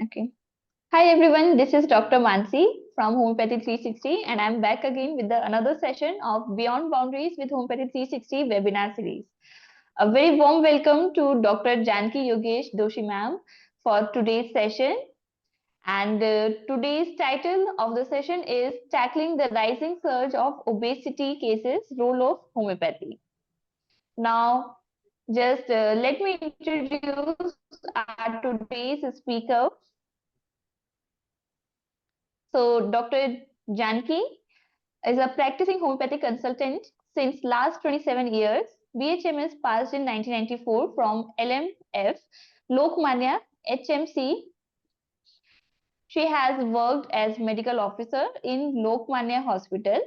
Okay. Hi everyone, this is Dr. Mansi from Homeopathy 360 and I'm back again with another session of Beyond Boundaries with Homeopathy 360 webinar series. A very warm welcome to Dr. Janki Yogesh Doshi ma'am for today's session. And today's title of the session is Tackling the Rising Surge of Obesity Cases, Role of Homeopathy. Now, just let me introduce our today's speaker. So, Dr. Janki is a practicing homeopathic consultant since last 27 years. BHMS passed in 1994 from LMF, Lokmanya, HMC. She has worked as medical officer in Lokmanya Hospital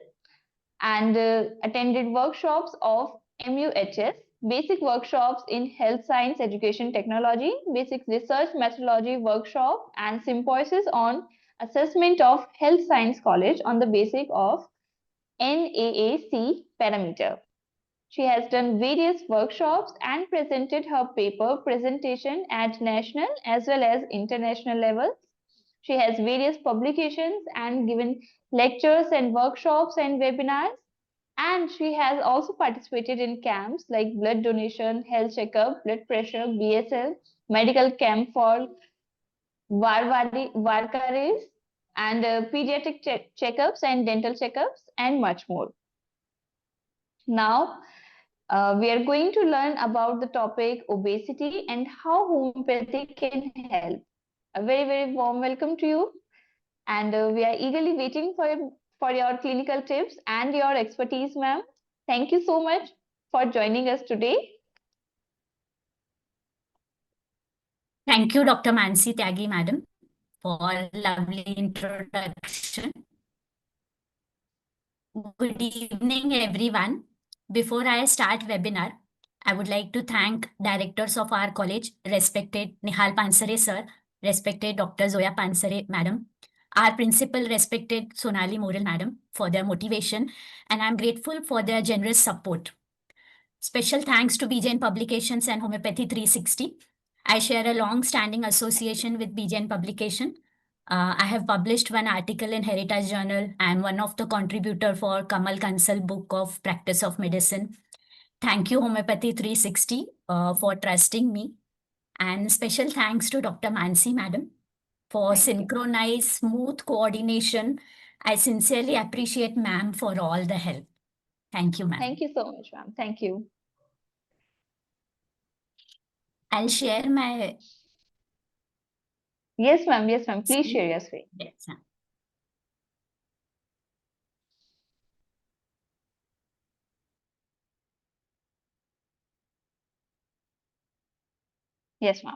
and attended workshops of MUHS, basic workshops in health science education technology, basic research methodology workshop, and symposiums on assessment of health science college on the basic of NAAC parameter. She has done various workshops and presented her paper presentation at national as well as international levels. She has various publications and given lectures and workshops and webinars. And she has also participated in camps like blood donation, health checkup, blood pressure, BSL, medical camp for Varkaris, and pediatric checkups and dental checkups, and much more. Now, we are going to learn about the topic obesity and how homeopathy can help. A very, very warm welcome to you. And we are eagerly waiting for your clinical tips and your expertise, ma'am. Thank you so much for joining us today. Thank you, Dr. Mansi Tyagi, madam, for lovely introduction. Good evening, everyone. Before I start webinar, I would like to thank directors of our college, respected Nihal Pansare sir, respected Dr. Zoya Pansare madam, our principal, respected Sonali Moral madam, for their motivation, and I'm grateful for their generous support. Special thanks to BJN Publications and Homeopathy 360. I share a long-standing association with BJN Publication. I have published one article in Heritage Journal. I am one of the contributor for Kamal Kansal book of Practice of Medicine. Thank you, Homeopathy 360, for trusting me. And special thanks to Dr. Mansi, madam, for synchronized, smooth coordination. I sincerely appreciate ma'am for all the help. Thank you, ma'am. Thank you so much, ma'am. Thank you. I'll share my... Yes, ma'am. Yes, ma'am. Please share your screen. Yes, ma'am. Yes, ma'am.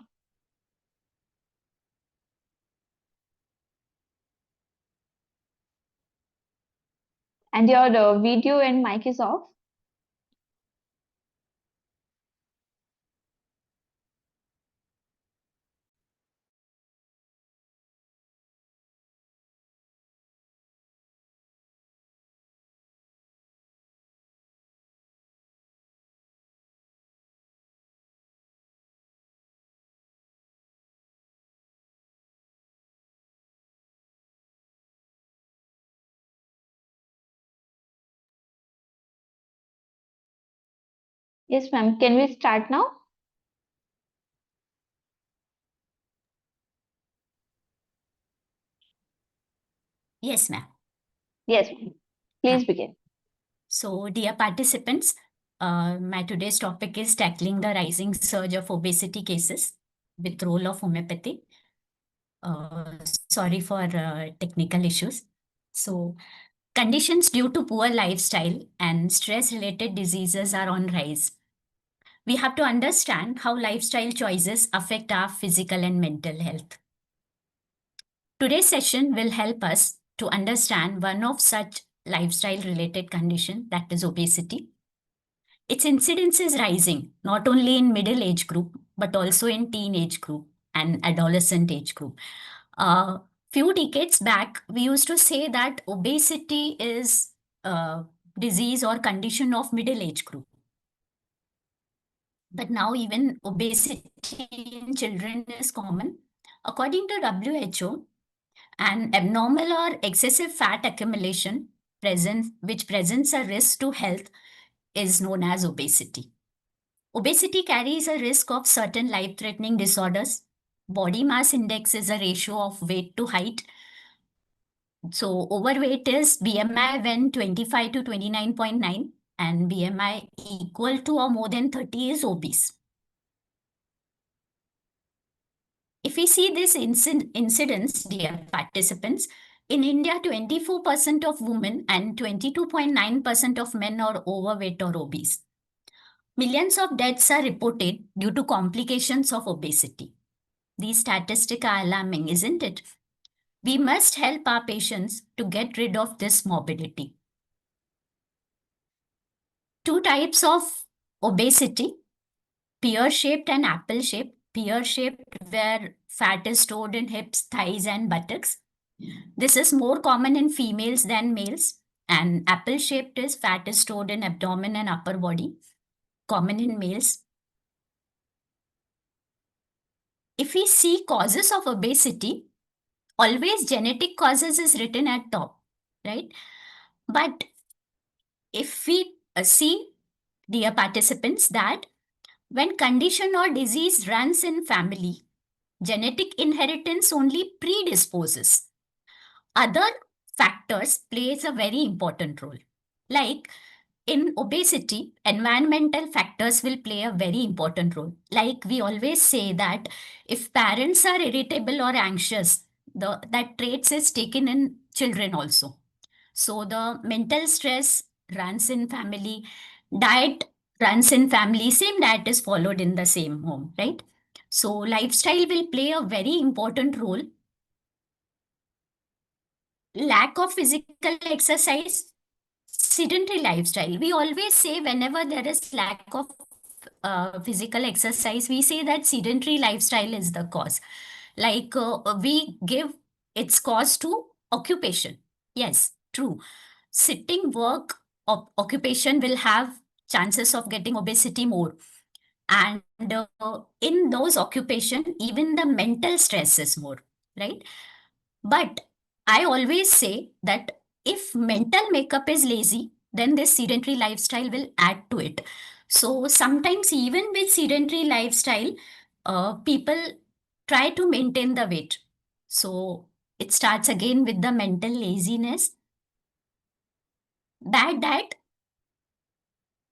And your video and mic is off. Yes, ma'am. Can we start now? Yes, ma'am. Yes, ma'am. Please begin. So, dear participants, my today's topic is tackling the rising surge of obesity cases with role of homeopathy. Sorry for technical issues. So, conditions due to poor lifestyle and stress-related diseases are on rise. We have to understand how lifestyle choices affect our physical and mental health. Today's session will help us to understand one of such lifestyle-related condition, that is obesity. Its incidence is rising, not only in middle age group, but also in teenage group and adolescent age group. Few decades back, we used to say that obesity is a disease or condition of middle age group. But now even obesity in children is common. According to WHO, an abnormal or excessive fat accumulation which presents a risk to health is known as obesity. Obesity carries a risk of certain life-threatening disorders. Body mass index is a ratio of weight to height. So overweight is BMI when 25 to 29.9 and BMI equal to or more than 30 is obese. If we see this incidence, dear participants, in India, 24% of women and 22.9% of men are overweight or obese. Millions of deaths are reported due to complications of obesity. These statistics are alarming, isn't it? We must help our patients to get rid of this morbidity. Two types of obesity, pear-shaped and apple-shaped. Pear-shaped where fat is stored in hips, thighs, and buttocks. This is more common in females than males. And apple-shaped is fat is stored in abdomen and upper body, common in males. If we see causes of obesity, always genetic causes is written at top, right? But if we see, dear participants, that when condition or disease runs in family, genetic inheritance only predisposes. Other factors plays a very important role. Like in obesity, environmental factors will play a very important role. Like we always say that if parents are irritable or anxious, that traits is taken in children also. So the mental stress runs in family, diet runs in family, same diet is followed in the same home, right? So lifestyle will play a very important role. Lack of physical exercise, sedentary lifestyle. We always say whenever there is lack of physical exercise, we say that sedentary lifestyle is the cause. Like we give its cause to occupation. Yes, true. Sitting work occupation will have chances of getting obesity more. And in those occupation, even the mental stress is more, right? But I always say that if mental makeup is lazy, then this sedentary lifestyle will add to it. So sometimes even with sedentary lifestyle, people try to maintain the weight. So it starts again with the mental laziness. Bad diet.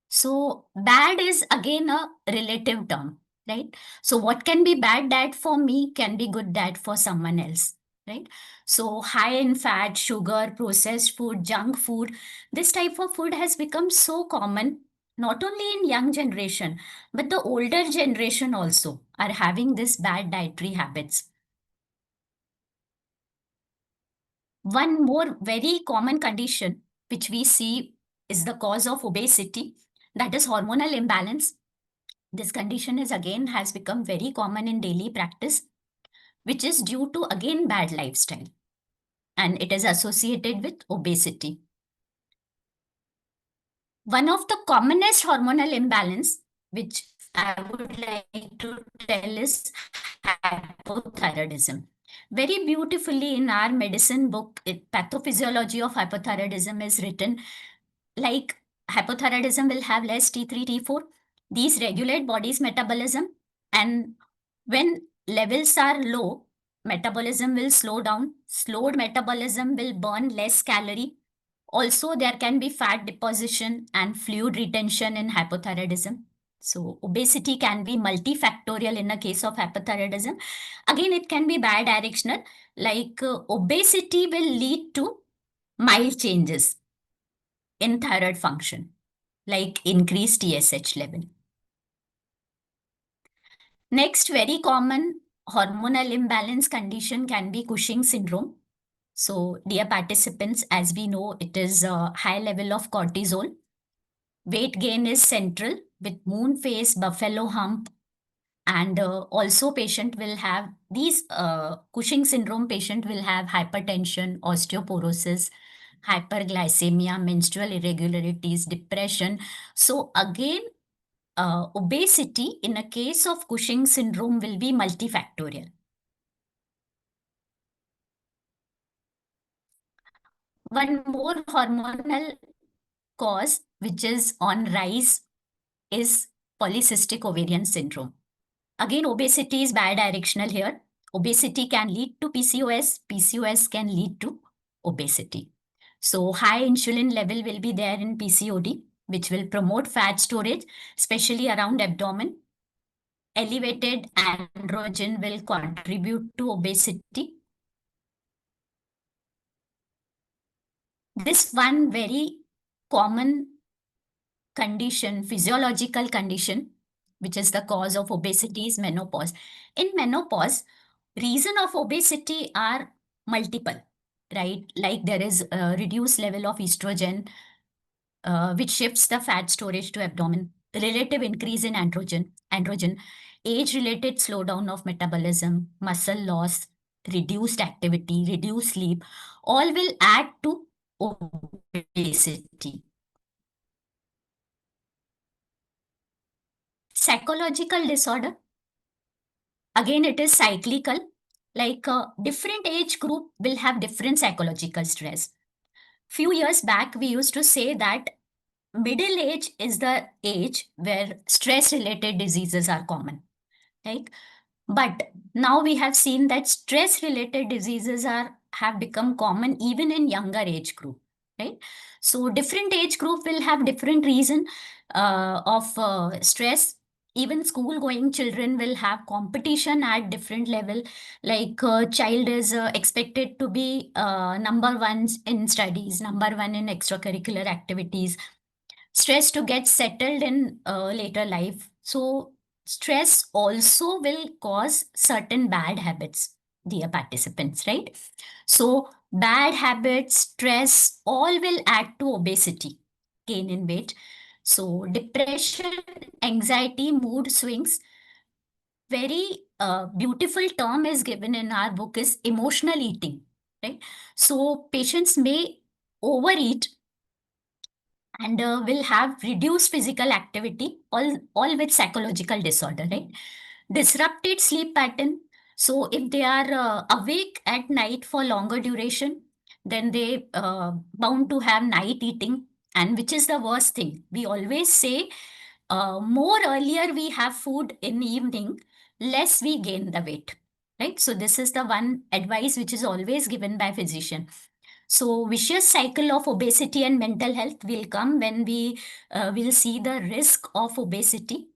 So bad is again a relative term, right? So what can be bad diet for me can be good diet for someone else, right? So high in fat, sugar, processed food, junk food, this type of food has become so common, not only in young generation, but the older generation also are having this bad dietary habits. One more very common condition which we see is the cause of obesity, that is hormonal imbalance. This condition is again has become very common in daily practice, which is due to again bad lifestyle, and it is associated with obesity. One of the commonest hormonal imbalance, which I would like to tell is hypothyroidism. Very beautifully in our medicine book, Pathophysiology of Hypothyroidism is written like hypothyroidism will have less T3, T4. These regulate body's metabolism, and when levels are low, metabolism will slow down. Slowed metabolism will burn less calorie. Also, there can be fat deposition and fluid retention in hypothyroidism. So obesity can be multifactorial in a case of hypothyroidism. Again, it can be bidirectional, like obesity will lead to mild changes in thyroid function, like increased TSH level. Next, very common hormonal imbalance condition can be Cushing syndrome. So, dear participants, as we know, it is a high level of cortisol. Weight gain is central with moon face, buffalo hump, and also patient will have these Cushing syndrome patient will have hypertension, osteoporosis, hyperglycemia, menstrual irregularities, depression. So again, obesity in a case of Cushing syndrome will be multifactorial. One more hormonal cause which is on rise is polycystic ovarian syndrome. Again, obesity is bidirectional here. Obesity can lead to PCOS. PCOS can lead to obesity. So high insulin level will be there in PCOD, which will promote fat storage, especially around abdomen. Elevated androgen will contribute to obesity. This one very common condition, physiological condition, which is the cause of obesity is menopause. In menopause, reason of obesity are multiple, right? Like there is a reduced level of estrogen, which shifts the fat storage to abdomen, relative increase in androgen, age-related slowdown of metabolism, muscle loss, reduced activity, reduced sleep, all will add to obesity. Psychological disorder, again, it is cyclical. Like different age group will have different psychological stress. Few years back, we used to say that middle age is the age where stress related diseases are common, right? But now we have seen that stress related diseases have become common even in younger age group, right? So different age group will have different reason of stress. Even school going children will have competition at different level. Like child is expected to be number one in studies, number one in extracurricular activities, stress to get settled in later life. So stress also will cause certain bad habits, dear participants, right? So bad habits, stress, all will add to obesity, gain in weight. So depression, anxiety, mood swings. Very beautiful term is given in our book is emotional eating, right? So patients may overeat and will have reduced physical activity, all with psychological disorder, right? Disrupted sleep pattern. So if they are awake at night for longer duration, then they bound to have night eating, and which is the worst thing. We always say more earlier we have food in evening, less we gain the weight, right? So this is the one advice which is always given by physician. So vicious cycle of obesity and mental health will come when we will see the risk of obesity.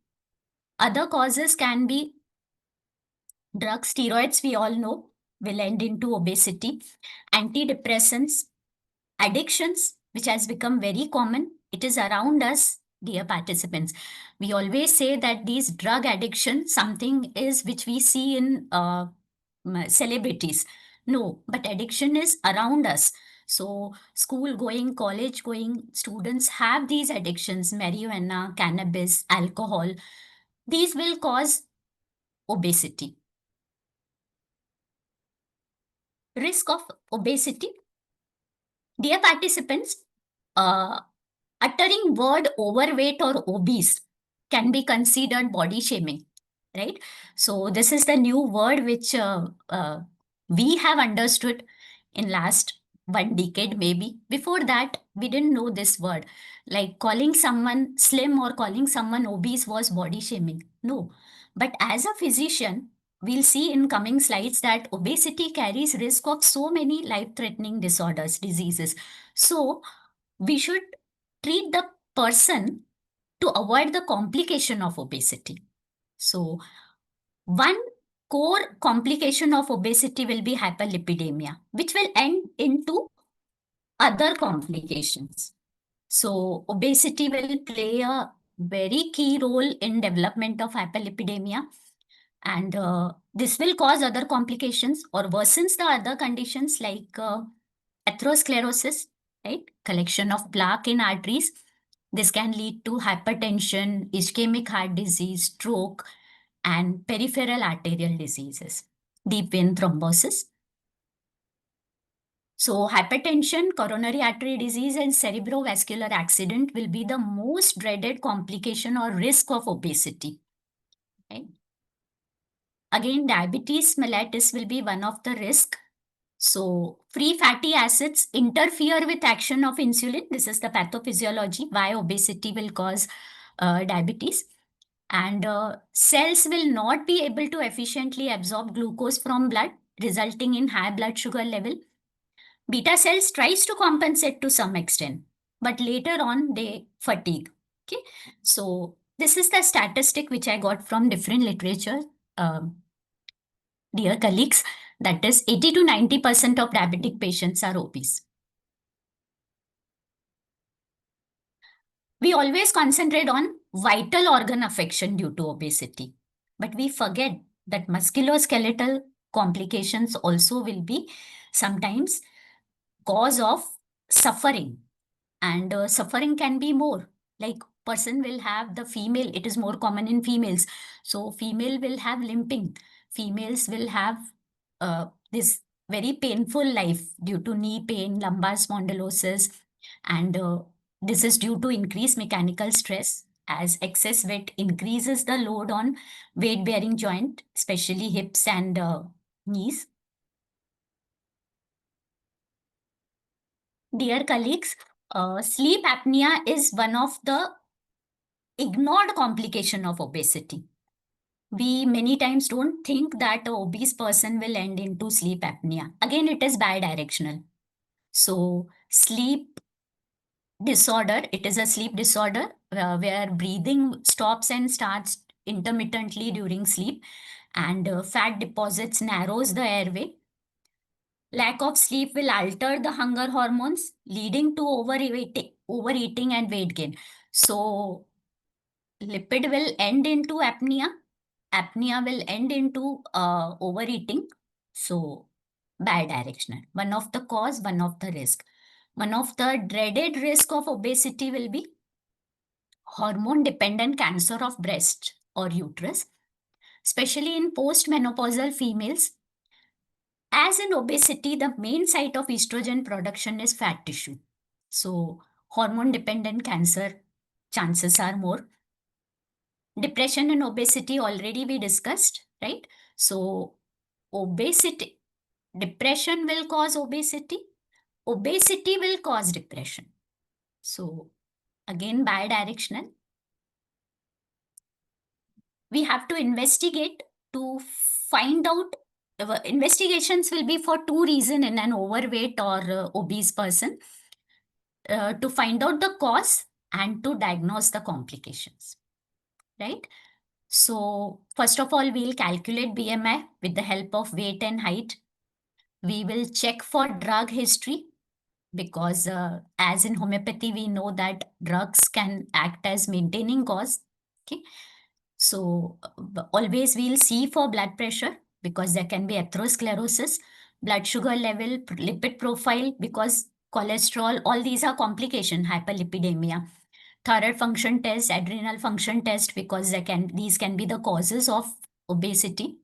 Other causes can be drugs, steroids, we all know, will end into obesity. Antidepressants, addictions, which has become very common. It is around us, dear participants. We always say that these drug addiction, something is which we see in celebrities. No, but addiction is around us. So school going, college going students have these addictions, marijuana, cannabis, alcohol. These will cause obesity. Risk of obesity. Dear participants, uttering word overweight or obese can be considered body shaming, right? So this is the new word which we have understood in last 1 decade maybe. Before that, we didn't know this word. Like calling someone slim or calling someone obese was body shaming. No. But as a physician, we'll see in coming slides that obesity carries risk of so many life-threatening disorders, diseases. So we should treat the person to avoid the complication of obesity. So one core complication of obesity will be hyperlipidemia, which will end into other complications. So obesity will play a very key role in development of hyperlipidemia, and this will cause other complications or worsens the other conditions like atherosclerosis, right? Collection of plaque in arteries. This can lead to hypertension, ischemic heart disease, stroke, and peripheral arterial diseases, deep vein thrombosis. So hypertension, coronary artery disease, and cerebrovascular accident will be the most dreaded complication or risk of obesity. Right? Again, diabetes mellitus will be one of the risk. So free fatty acids interfere with action of insulin. This is the pathophysiology, why obesity will cause diabetes. And cells will not be able to efficiently absorb glucose from blood, resulting in high blood sugar level. Beta cells tries to compensate to some extent, but later on they fatigue. Okay, so this is the statistic which I got from different literature. Dear colleagues, that is 80 to 90% of diabetic patients are obese. We always concentrate on vital organ affection due to obesity, but we forget that musculoskeletal complications also will be sometimes cause of suffering, and suffering can be more, like person will have the female, it is more common in females, so female will have limping, females will have this very painful life due to knee pain, lumbar spondylosis, and this is due to increased mechanical stress, as excess weight increases the load on weight bearing joint, especially hips and knees. Dear colleagues, sleep apnea is one of the ignored complication of obesity. We many times don't think that an obese person will end into sleep apnea. Again, it is bidirectional. So sleep disorder, it is a sleep disorder where breathing stops and starts intermittently during sleep, and fat deposits narrows the airway. Lack of sleep will alter the hunger hormones, leading to overeating and weight gain. So lipid will end into apnea. Apnea will end into overeating. So bidirectional. One of the cause, one of the risk. One of the dreaded risk of obesity will be hormone-dependent cancer of breast or uterus, especially in postmenopausal females. As in obesity, the main site of estrogen production is fat tissue. So hormone-dependent cancer chances are more. Depression and obesity already we discussed, right? So obesity, depression will cause obesity. Obesity will cause depression. So again, bidirectional. We have to investigate to find out. Investigations will be for two reasons in an overweight or obese person, to find out the cause and to diagnose the complications, right? So first of all, we'll calculate BMI with the help of weight and height. We will check for drug history, because as in homeopathy, we know that drugs can act as maintaining cause. Okay. So always we'll see for blood pressure, because there can be atherosclerosis, blood sugar level, lipid profile, because cholesterol, all these are complication, hyperlipidemia. Thyroid function test, adrenal function test, because these can be the causes of obesity.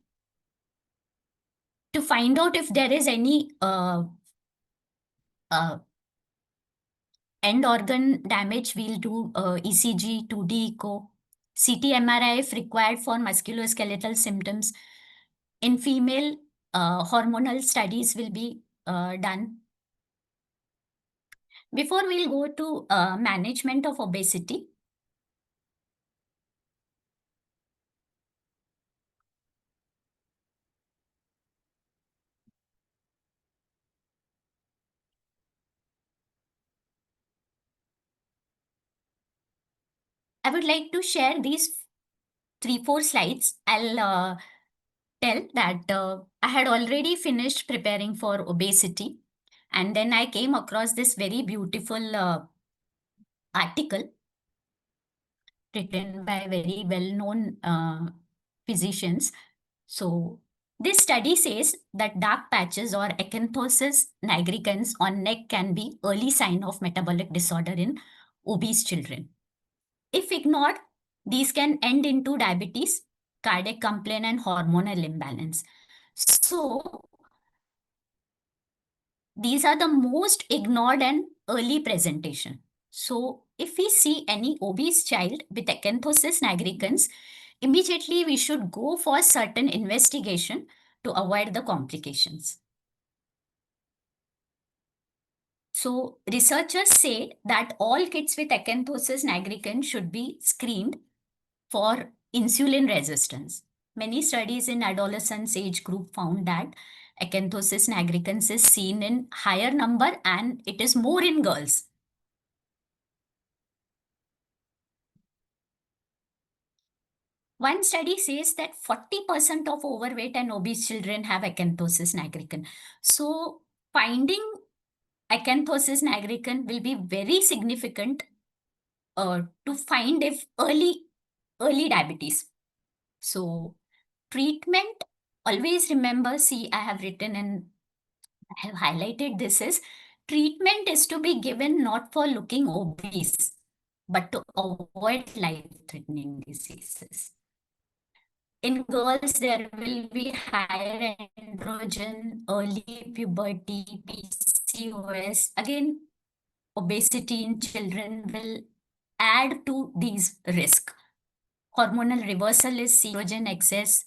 To find out if there is any end organ damage, we'll do ECG, 2D echo, CT, MRI if required for musculoskeletal symptoms. In female, hormonal studies will be done. Before we'll go to management of obesity, I would like to share these 3-4 slides. I'll tell that I had already finished preparing for obesity, and then I came across this very beautiful article written by very well-known physicians. So this study says that dark patches or acanthosis nigricans on neck can be early sign of metabolic disorder in obese children. If ignored, these can end into diabetes, cardiac complaint, and hormonal imbalance. So these are the most ignored and early presentation. So if we see any obese child with acanthosis nigricans, immediately we should go for certain investigation to avoid the complications. So researchers say that all kids with acanthosis nigricans should be screened for insulin resistance. Many studies in adolescents age group found that acanthosis nigricans is seen in higher number and it is more in girls. One study says that 40% of overweight and obese children have acanthosis nigricans. So finding acanthosis nigricans will be very significant to find if early diabetes. So treatment, always remember, see, I have written and I have highlighted this is treatment is to be given not for looking obese, but to avoid life-threatening diseases. In girls, there will be higher androgen, early puberty, PCOS. Again, obesity in children will add to these risks. Hormonal reversal is estrogen excess.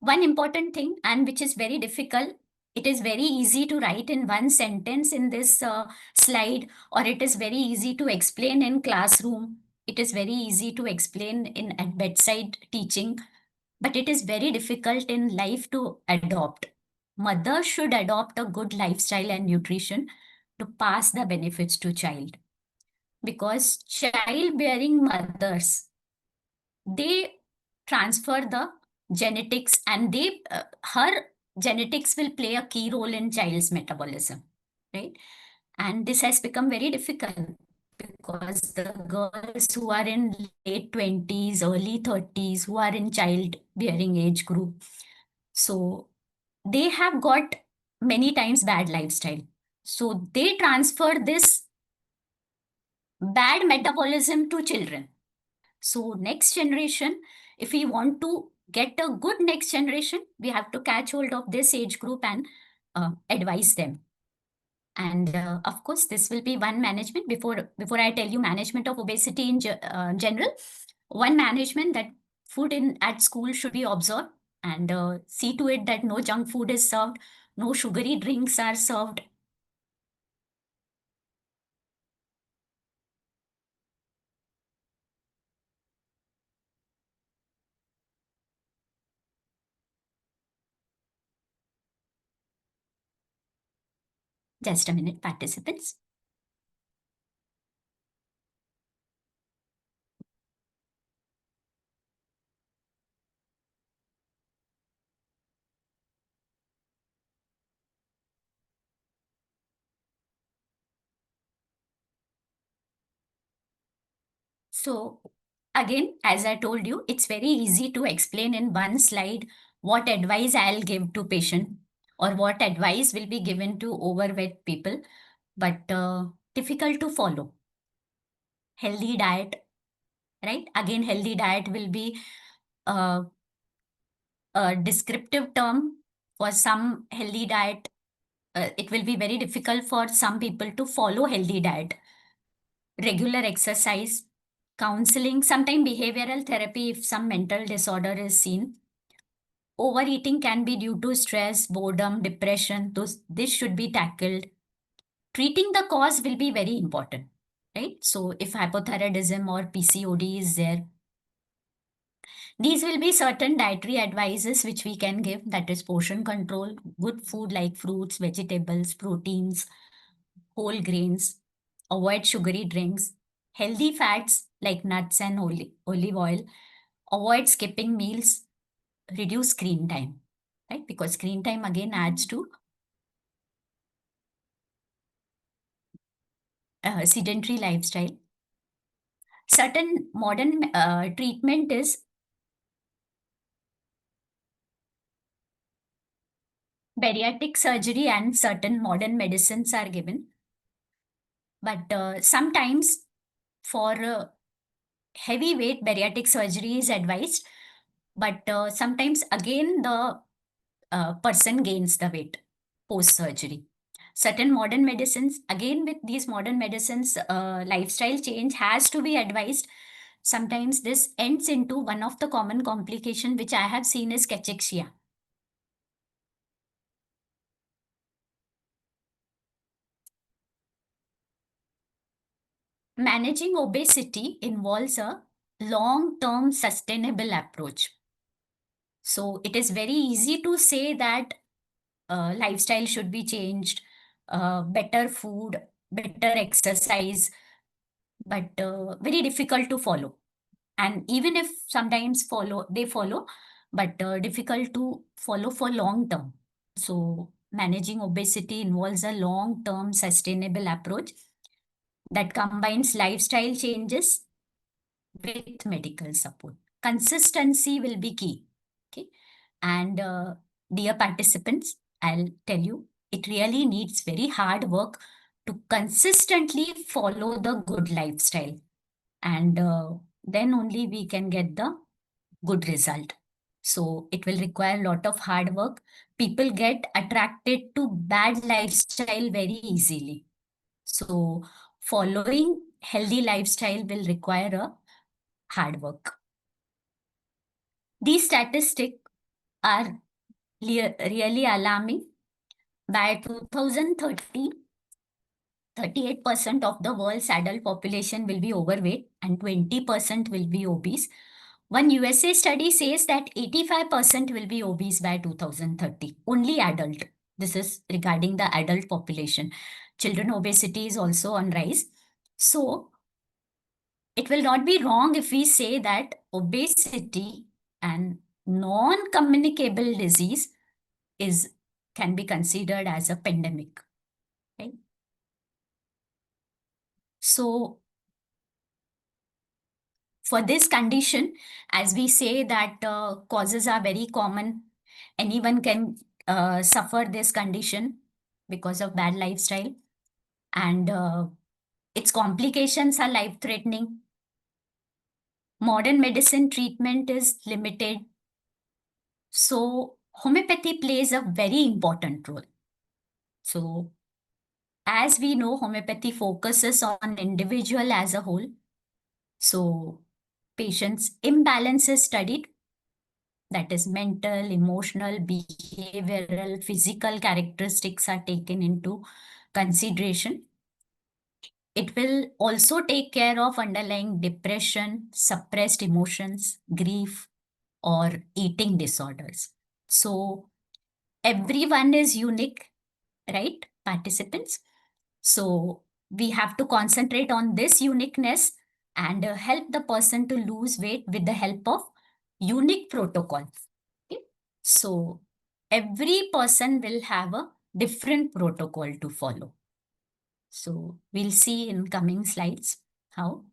One important thing, and which is very difficult, it is very easy to write in one sentence in this slide, or it is very easy to explain in classroom. It is very easy to explain in at bedside teaching, but it is very difficult in life to adopt. Mother should adopt a good lifestyle and nutrition to pass the benefits to child, because childbearing mothers, they transfer the genetics, and her genetics will play a key role in child's metabolism, right? And this has become very difficult because the girls who are in late 20s, early 30s, who are in childbearing age group, so they have got many times bad lifestyle. So they transfer this bad metabolism to children. So next generation, if we want to get a good next generation, we have to catch hold of this age group and advise them. And of course, this will be one management. Before I tell you management of obesity in general, one management that food in at school should be observed, and see to it that no junk food is served, no sugary drinks are served. Just a minute, participants. So again, as I told you, it's very easy to explain in one slide what advice I'll give to patient or what advice will be given to overweight people, but difficult to follow. Healthy diet, right? Again, healthy diet will be uh, a descriptive term for some healthy diet. It will be very difficult for some people to follow healthy diet. Regular exercise, counseling, sometimes behavioral therapy if some mental disorder is seen. Overeating can be due to stress, boredom, depression. This should be tackled. Treating the cause will be very important, right? So if hypothyroidism or PCOD is there, these will be certain dietary advices which we can give, that is portion control, good food like fruits, vegetables, proteins, whole grains, avoid sugary drinks, healthy fats like nuts and olive oil, avoid skipping meals, reduce screen time, right? Because screen time again adds to sedentary lifestyle. Certain modern treatment is bariatric surgery, and certain modern medicines are given. But sometimes for heavyweight, bariatric surgery is advised. But sometimes again the person gains the weight post-surgery. Certain modern medicines, again with these modern medicines, lifestyle change has to be advised. Sometimes this ends into one of the common complication which I have seen is cachexia. Managing obesity involves a long-term sustainable approach. So it is very easy to say that lifestyle should be changed, better food, better exercise, but very difficult to follow. And even if sometimes they follow, but difficult to follow for long term. So managing obesity involves a long-term sustainable approach that combines lifestyle changes with medical support. Consistency will be key. Okay. And dear participants, I'll tell you, it really needs very hard work to consistently follow the good lifestyle. And then only we can get the good result. So it will require a lot of hard work. People get attracted to bad lifestyle very easily. So following healthy lifestyle will require a hard work. These statistics are really alarming. By 2030, 38% of the world's adult population will be overweight and 20% will be obese. One USA study says that 85% will be obese by 2030, only adult. This is regarding the adult population. Children obesity is also on rise. So it will not be wrong if we say that obesity and non-communicable disease can be considered as a pandemic. Right? So for this condition, as we say that causes are very common, anyone can suffer this condition because of bad lifestyle, and its complications are life-threatening. Modern medicine treatment is limited. So homeopathy plays a very important role. So as we know, homeopathy focuses on individual as a whole. So patient's imbalance is studied. That is mental, emotional, behavioral, physical characteristics are taken into consideration. It will also take care of underlying depression, suppressed emotions, grief, or eating disorders. So everyone is unique, right, participants? So we have to concentrate on this uniqueness and help the person to lose weight with the help of unique protocol. Okay? So every person will have a different protocol to follow. So we'll see in coming slides how.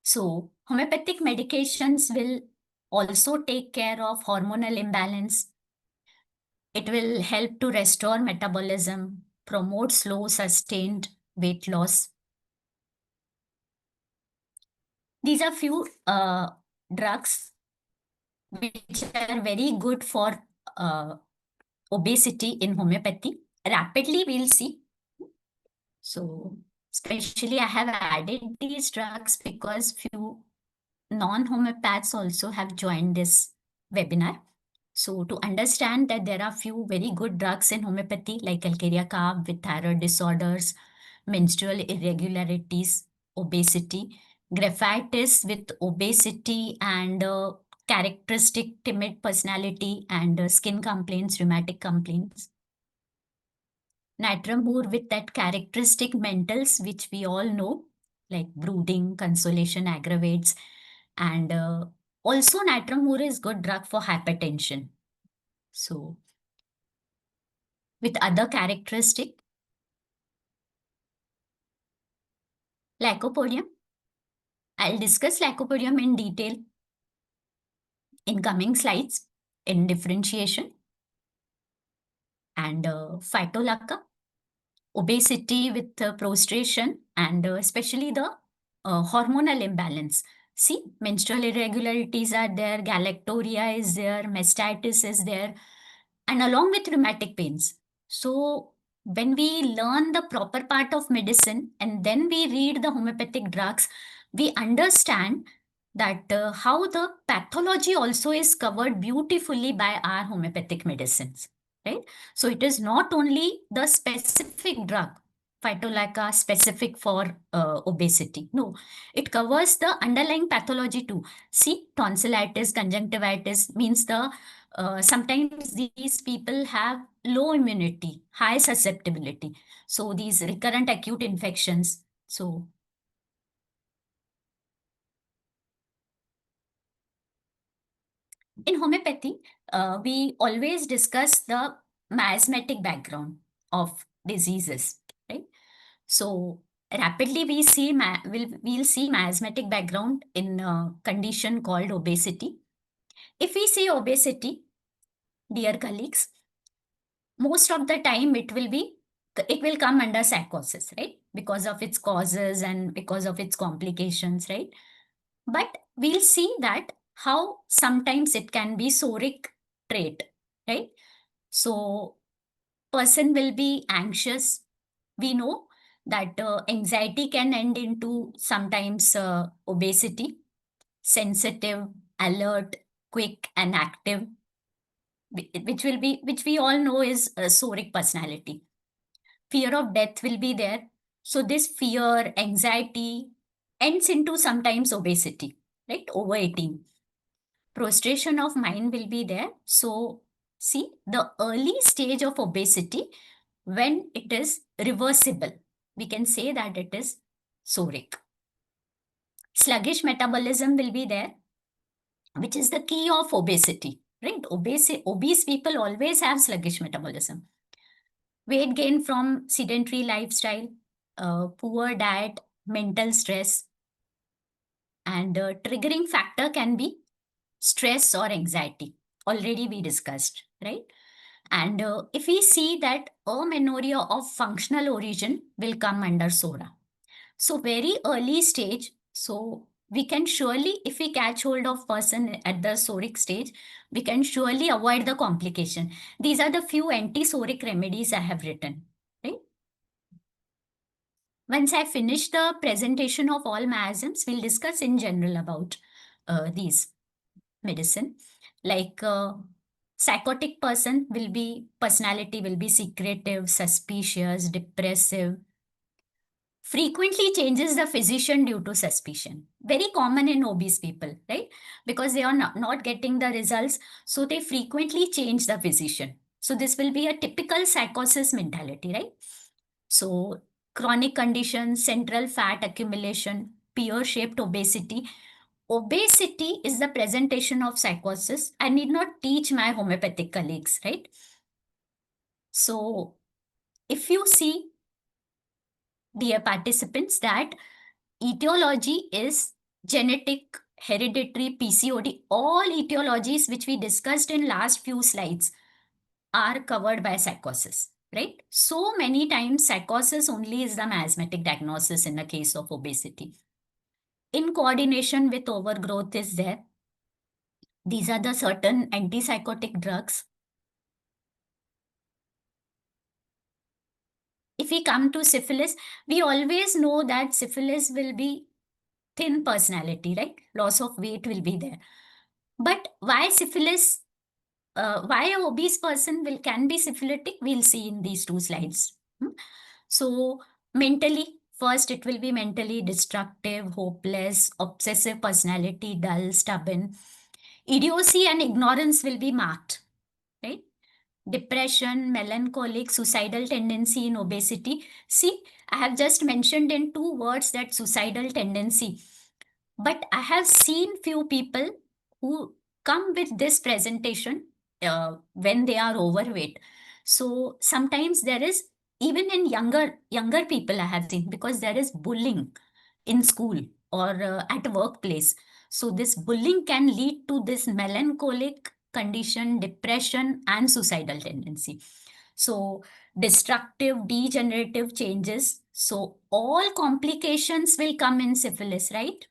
So homeopathic medications will also take care of hormonal imbalance. It will help to restore metabolism, promote slow, sustained weight loss. These are few drugs which are very good for obesity in homeopathy. Rapidly, we'll see. So, especially I have added these drugs because few non-homeopaths also have joined this webinar. So to understand that there are few very good drugs in homeopathy like Alkeria carb with thyroid disorders, menstrual irregularities, obesity, Graphitis with obesity and characteristic timid personality and skin complaints, rheumatic complaints. Natramur with that characteristic mentals, which we all know, like brooding, consolation aggravates, and also Natramur is good drug for hypertension. So, with other characteristic, Lycopodium. I'll discuss Lycopodium in detail in coming slides in differentiation. And Phytolacca, obesity with prostration and especially the hormonal imbalance. See, menstrual irregularities are there, galactorrhea is there, mastitis is there, and along with rheumatic pains. So when we learn the proper part of medicine and then we read the homeopathic drugs, we understand that how the pathology also is covered beautifully by our homeopathic medicines, right? So it is not only the specific drug, phytolacca specific for obesity. No, it covers the underlying pathology too. See, tonsillitis, conjunctivitis means sometimes these people have low immunity, high susceptibility. So these recurrent acute infections. So in homeopathy, we always discuss the miasmatic background of diseases, right? So rapidly we'll see miasmatic background in a condition called obesity. If we see obesity, dear colleagues, most of the time it will come under psychosis, right? Because of its causes and because of its complications, right? But we'll see that how sometimes it can be soric trait, right? So person will be anxious. We know that anxiety can end into sometimes obesity, sensitive, alert, quick, and active, which we all know is a soric personality. Fear of death will be there. So this fear, anxiety ends into sometimes obesity, right? Overeating. Prostration of mind will be there. So see the early stage of obesity when it is reversible, we can say that it is soric. Sluggish metabolism will be there, which is the key of obesity, right? Obese people always have sluggish metabolism. Weight gain from sedentary lifestyle, poor diet, mental stress, and triggering factor can be stress or anxiety. Already we discussed, right? And if we see that amenorrhea of functional origin will come under SORA. So very early stage, so we can surely, if we catch hold of person at the soric stage, we can surely avoid the complication. These are the few anti-soric remedies I have written, right? Once I finish the presentation of all miasms, we'll discuss in general about these medicine. Like psychotic personality will be secretive, suspicious, depressive, frequently changes the physician due to suspicion. Very common in obese people, right? Because they are not getting the results, so they frequently change the physician. So this will be a typical psychosis mentality, right? So chronic conditions, central fat accumulation, pear-shaped obesity. Obesity is the presentation of psychosis. I need not teach my homeopathic colleagues, right? So if you see, dear participants, that etiology is genetic, hereditary, PCOD, all etiologies which we discussed in last few slides are covered by psychosis, right? So many times psychosis only is the miasmatic diagnosis in the case of obesity. In coordination with overgrowth is there. These are the certain antipsychotic drugs. If we come to syphilis, we always know that syphilis will be thin personality, right? Loss of weight will be there. But why syphilis, why a obese person can be syphilitic, we'll see in these two slides. So mentally, first it will be mentally destructive, hopeless, obsessive personality, dull, stubborn. Idiocy and ignorance will be marked, right? Depression, melancholic, suicidal tendency in obesity. See, I have just mentioned in 2 words that suicidal tendency. But I have seen few people who come with this presentation when they are overweight. So sometimes there is, even in younger people I have seen, because there is bullying in school or at workplace. So this bullying can lead to this melancholic condition, depression, and suicidal tendency. So destructive, degenerative changes. So all complications will come in syphilis, right?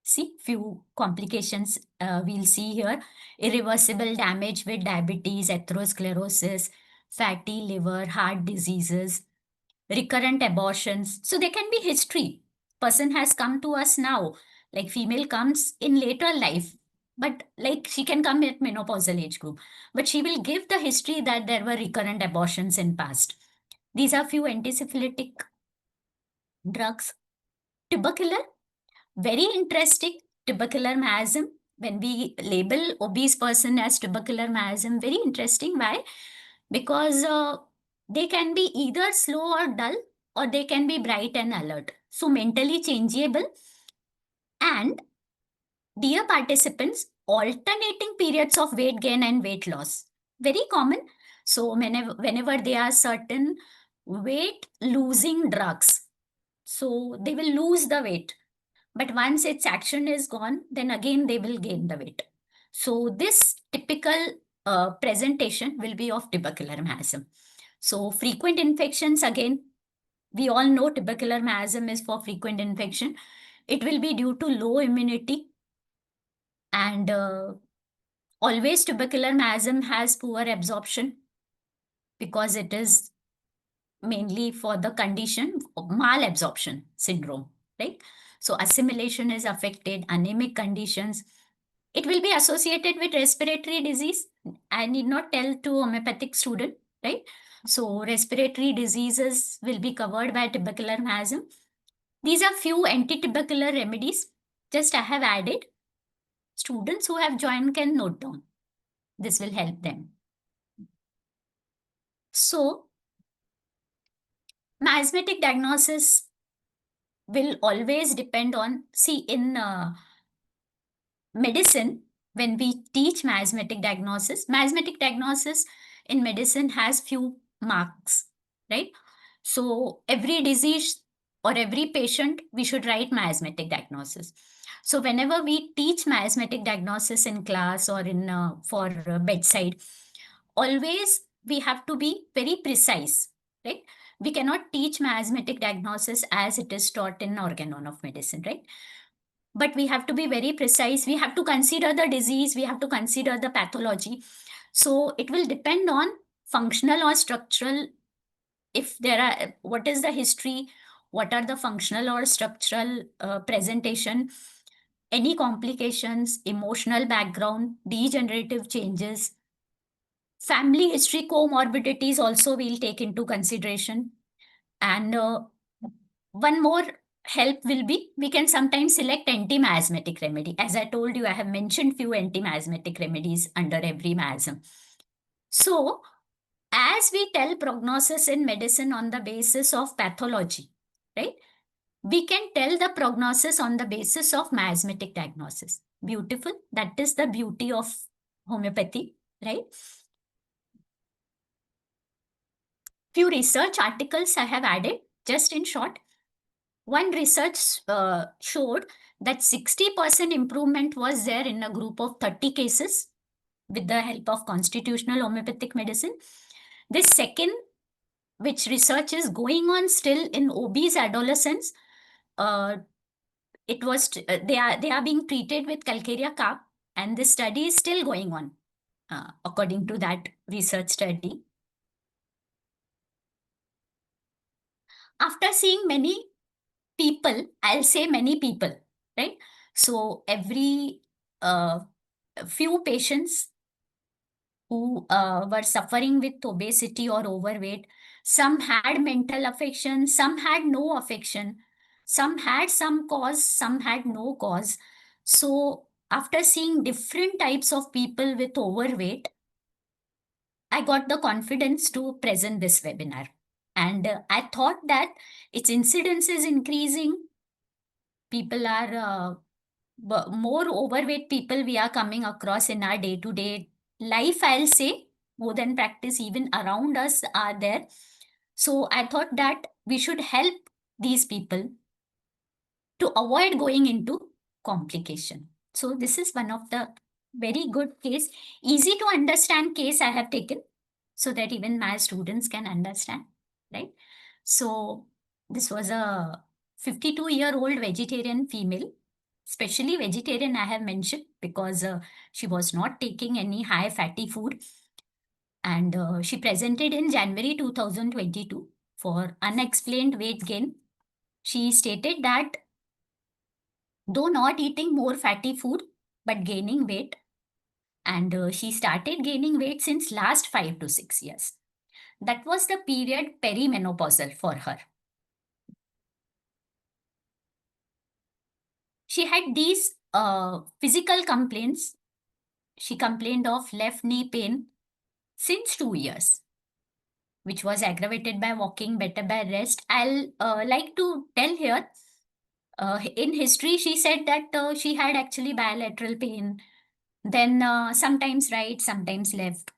See, few complications we'll see here. Irreversible damage with diabetes, atherosclerosis, fatty liver, heart diseases, recurrent abortions. So there can be history. Person has come to us now, like female comes in later life, but like she can come at menopausal age group, but she will give the history that there were recurrent abortions in past. These are few antisyphilitic drugs. Tubercular, very interesting. Tubercular miasm. When we label obese person as tubercular miasm, very interesting. Why? Because they can be either slow or dull, or they can be bright and alert. So mentally changeable. And dear participants, alternating periods of weight gain and weight loss. Very common. So whenever there are certain weight losing drugs, so they will lose the weight. But once its action is gone, then again they will gain the weight. So this typical presentation will be of tubercular miasm. So frequent infections, again, we all know tubercular miasm is for frequent infection. It will be due to low immunity, and always tubercular miasm has poor absorption because it is mainly for the condition of malabsorption syndrome, right? So assimilation is affected, anemic conditions. It will be associated with respiratory disease. I need not tell to homeopathic student, right? So respiratory diseases will be covered by tubercular miasm. These are few anti-tubercular remedies. Just I have added. Students who have joined can note down. This will help them. So miasmatic diagnosis will always depend on, see, in medicine, when we teach miasmatic diagnosis in medicine has few marks, right? So every disease or every patient, we should write miasmatic diagnosis. So whenever we teach miasmatic diagnosis in class or in for bedside, always we have to be very precise, right? We cannot teach miasmatic diagnosis as it is taught in organon of medicine, right? But we have to be very precise. We have to consider the disease. We have to consider the pathology. So it will depend on functional or structural. If there are, what is the history? What are the functional or structural presentation? Any complications, emotional background, degenerative changes, family history, comorbidities also we'll take into consideration. And one more help will be, we can sometimes select anti-miasmatic remedy. As I told you, I have mentioned few anti-miasmatic remedies under every miasm. So as we tell prognosis in medicine on the basis of pathology, right? We can tell the prognosis on the basis of miasmatic diagnosis. Beautiful. That is the beauty of homeopathy, right? Few research articles I have added, just in short. One research showed that 60% improvement was there in a group of 30 cases with the help of constitutional homeopathic medicine. This second, which research is going on still in obese adolescents, it was they are being treated with Calcarea carb, and this study is still going on according to that research study. After seeing many people, I'll say many people, right? So every few patients who were suffering with obesity or overweight, some had mental affection, some had no affection, some had some cause, some had no cause. So after seeing different types of people with overweight, I got the confidence to present this webinar. And I thought that its incidence is increasing. People are more overweight people we are coming across in our day-to-day life, I'll say, more than practice, even around us are there. So I thought that we should help these people to avoid going into complication. So this is one of the very good case, easy to understand case I have taken so that even my students can understand, right? So this was a 52-year-old vegetarian female, especially vegetarian I have mentioned because she was not taking any high fatty food. And she presented in January 2022 for unexplained weight gain. She stated that though not eating more fatty food, but gaining weight. And she started gaining weight since last 5 to 6 years. That was the period perimenopausal for her. She had these physical complaints. She complained of left knee pain since 2 years, which was aggravated by walking, better by rest. I'll like to tell here, in history, she said that she had actually bilateral pain, then sometimes right, sometimes left.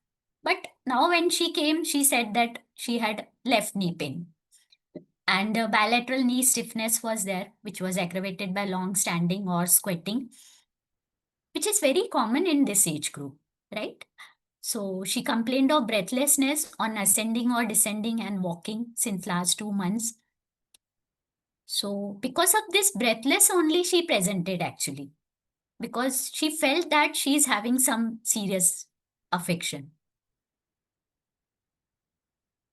But now when she came, she said that she had left knee pain. And bilateral knee stiffness was there, which was aggravated by long standing or squatting, which is very common in this age group, right? So she complained of breathlessness on ascending or descending and walking since last 2 months. So because of this breathless only she presented actually, because she felt that she's having some serious affection.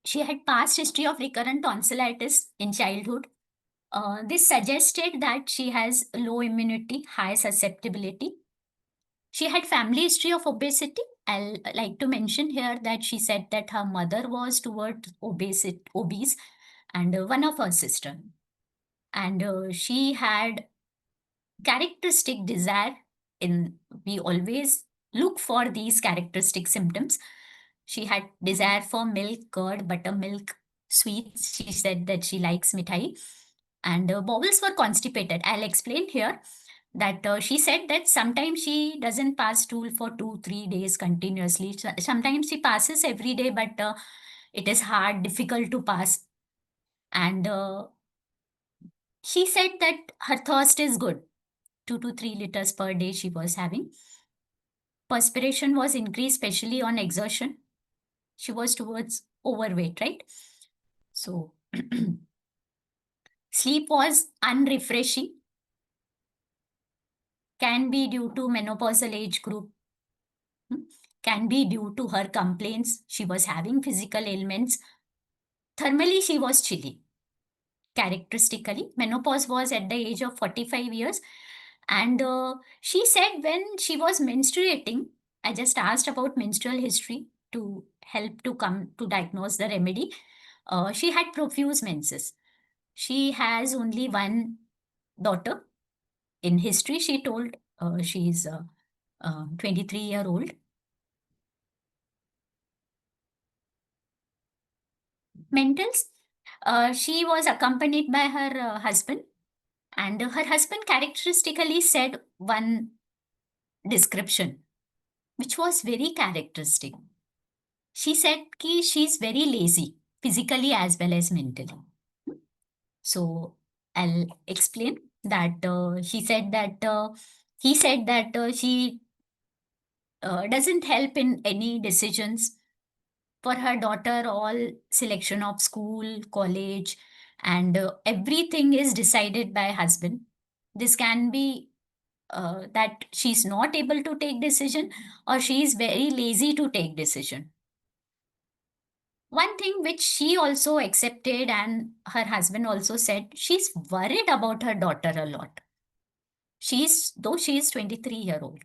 She had past history of recurrent tonsillitis in childhood. This suggested that she has low immunity, high susceptibility. She had family history of obesity. I'll like to mention here that she said that her mother was towards obese, and one of her sister. And she had characteristic desire in, we always look for these characteristic symptoms. She had desire for milk, curd, buttermilk, sweets. She said that she likes mithai. And bowels were constipated. I'll explain here that she said that sometimes she doesn't pass stool for 2-3 days continuously. Sometimes she passes every day, but it is hard, difficult to pass. And she said that her thirst is good. 2 to 3 liters per day she was having. Perspiration was increased, especially on exertion. She was towards overweight, right? So sleep was unrefreshing, can be due to menopausal age group, can be due to her complaints. She was having physical ailments. Thermally, she was chilly. Characteristically, menopause was at the age of 45 years. And she said when she was menstruating, I just asked about menstrual history to help to come to diagnose the remedy. She had profuse menses. She has only one daughter. In history, she told she's 23-year-old. Mentals, she was accompanied by her husband, and her husband characteristically said one description, which was very characteristic. She said ki she's very lazy, physically as well as mentally. So I'll explain that she said that he said that she doesn't help in any decisions. For her daughter, all selection of school, college, and everything is decided by husband. This can be that she's not able to take decision, or she is very lazy to take decision. One thing which she also accepted and her husband also said, she's worried about her daughter a lot. Though she is 23-year-old,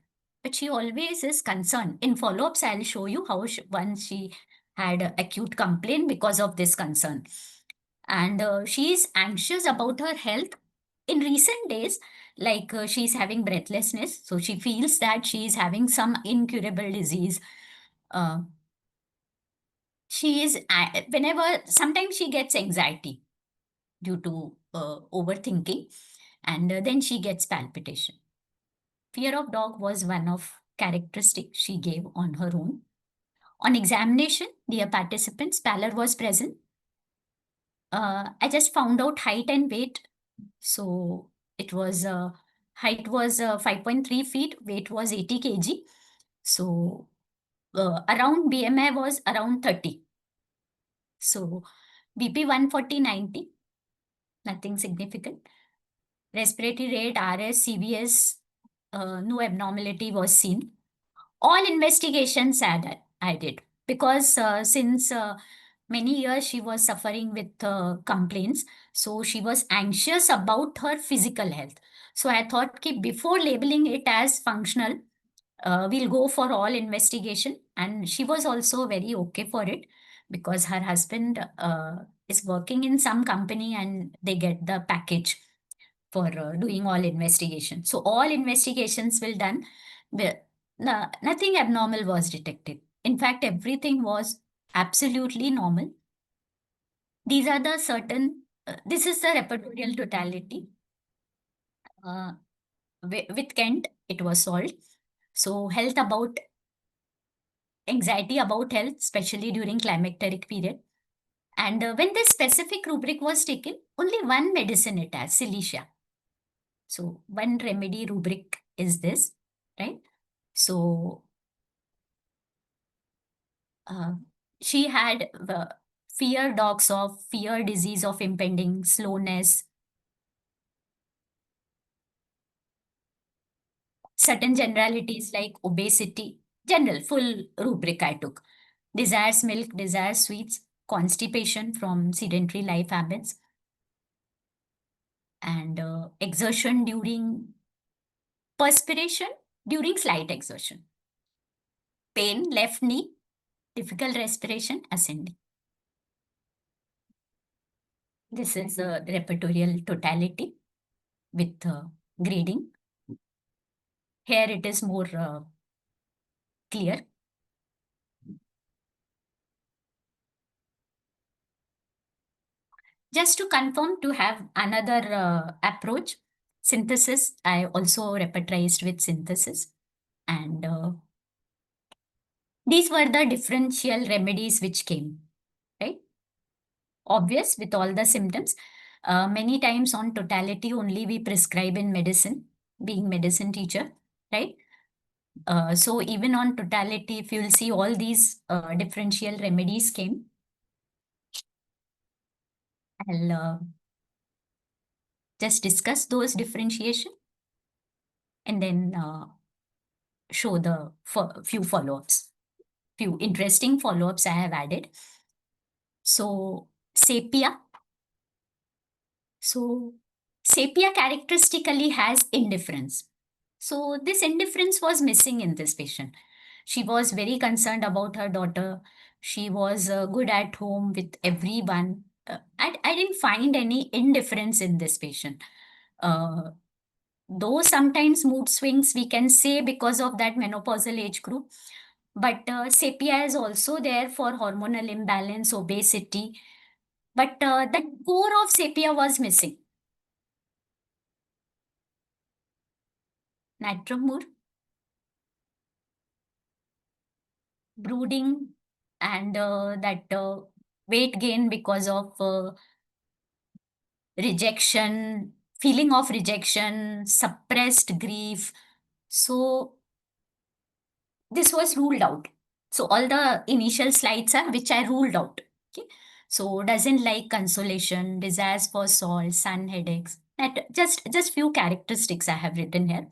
but she always is concerned. In follow-ups, I'll show you how once she had acute complaint because of this concern. And she is anxious about her health. In recent days, like she's having breathlessness, so she feels that she is having some incurable disease. Uh, she is, whenever, sometimes she gets anxiety due to overthinking, and then she gets palpitation. Fear of dog was one of characteristic she gave on her own. On examination, dear participants, pallor was present. I just found out height and weight. So it was, height was 5.3 feet, weight was 80 kg. So around BMI was around 30. So BP 140/90, nothing significant. Respiratory rate, RS, CVS, no abnormality was seen. All investigations I did, because since many years she was suffering with complaints, so she was anxious about her physical health. So I thought ki before labeling it as functional, we'll go for all investigation, and she was also very okay for it. because her husband is working in some company and they get the package for doing all investigation. So all investigations will done, nothing abnormal was detected. In fact, everything was absolutely normal. These are the certain, this is the repertorial totality. With Kent, it was solved. So anxiety about health, especially during climacteric period. And when this specific rubric was taken, only one medicine it has, Cilicia. So one remedy rubric is this, right? So she had the fear dogs of fear disease of impending slowness, certain generalities like obesity, general full rubric I took. Desires milk, desires sweets, constipation from sedentary life habits, and exertion during perspiration during slight exertion. Pain, left knee, difficult respiration, ascending. This is the repertorial totality with grading. Here it is more clear. Just to confirm, to have another approach, synthesis, I also repertorized with synthesis. And these were the differential remedies which came, right? Obvious with all the symptoms. Many times on totality only we prescribe in medicine, being medicine teacher, right? So even on totality, if you'll see all these differential remedies came. I'll just discuss those differentiation and then show the few follow-ups, few interesting follow-ups I have added. So sepia. So sepia characteristically has indifference. So this indifference was missing in this patient. She was very concerned about her daughter. She was good at home with everyone. I didn't find any indifference in this patient. Though sometimes mood swings we can say because of that menopausal age group, but sepia is also there for hormonal imbalance, obesity. But the core of sepia was missing. Natromur, brooding, and that weight gain because of rejection, feeling of rejection, suppressed grief. So this was ruled out. So all the initial slides are which I ruled out. Okay. So doesn't like consolation, desires for salt, sun headaches. That just few characteristics I have written here.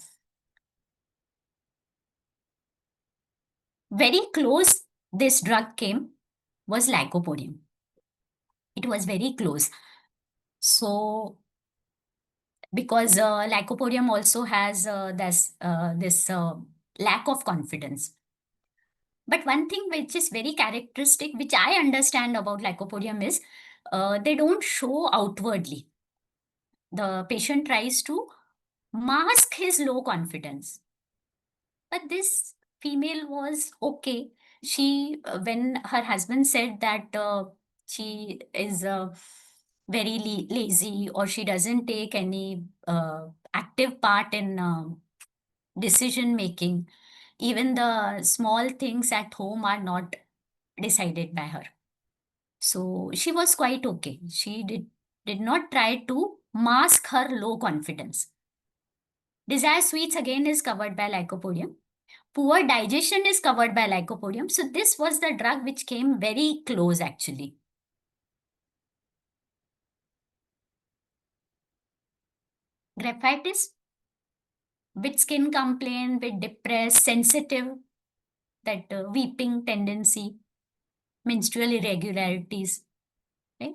Very close this drug came was lycopodium. It was very close. So because lycopodium also has this lack of confidence. But one thing which is very characteristic, which I understand about lycopodium is they don't show outwardly. The patient tries to mask his low confidence. But this female was okay. She, when her husband said that she is very lazy or she doesn't take any active part in decision making, even the small things at home are not decided by her. So she was quite okay. She did not try to mask her low confidence. Desire sweets again is covered by lycopodium. Poor digestion is covered by lycopodium. So this was the drug which came very close actually. Graphitis, with skin complaint, with depressed, sensitive, that weeping tendency, menstrual irregularities, right?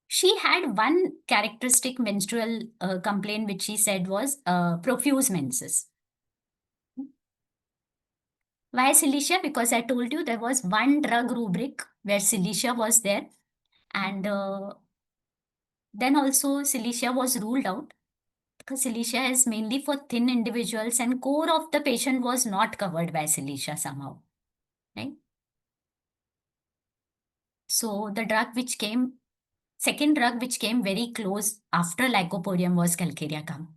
She had one characteristic menstrual complaint which she said was profuse menses. Why Cilicia? Because I told you there was one drug rubric where Cilicia was there, and then also Cilicia was ruled out because Cilicia is mainly for thin individuals, and core of the patient was not covered by Cilicia somehow, right? So the drug which came, second drug which came very close after lycopodium was Calcarea gum.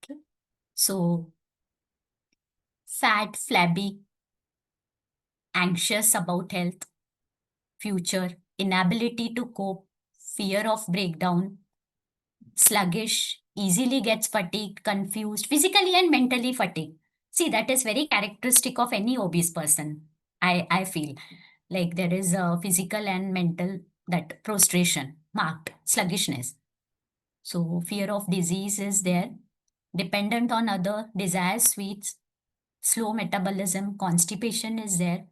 Okay. So fat, flabby, anxious about health, future, inability to cope, fear of breakdown, sluggish, easily gets fatigued, confused, physically and mentally fatigued. See, that is very characteristic of any obese person. I feel like there is a physical and mental that prostration, marked sluggishness. So fear of disease is there, dependent on other, desires sweets, slow metabolism, constipation is there.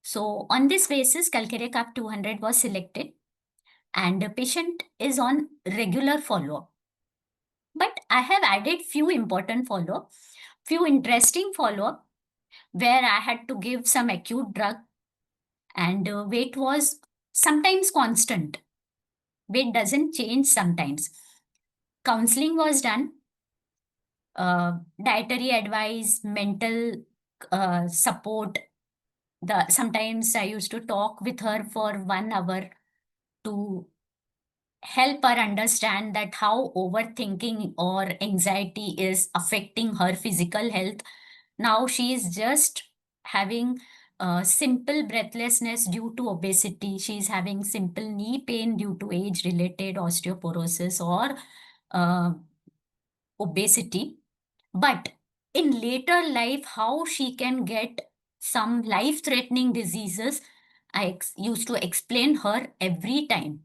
So on this basis, Calcarea Cup 200 was selected and the patient is on regular follow-up. But I have added few important follow-up, few interesting follow-up where I had to give some acute drug and weight was sometimes constant. Weight doesn't change sometimes. Counseling was done, dietary advice, mental support. Sometimes I used to talk with her for 1 hour to help her understand that how overthinking or anxiety is affecting her physical health. Now she is just having simple breathlessness due to obesity. She is having simple knee pain due to age-related osteoporosis or uh, obesity. But in later life, how she can get some life-threatening diseases, used to explain her every time.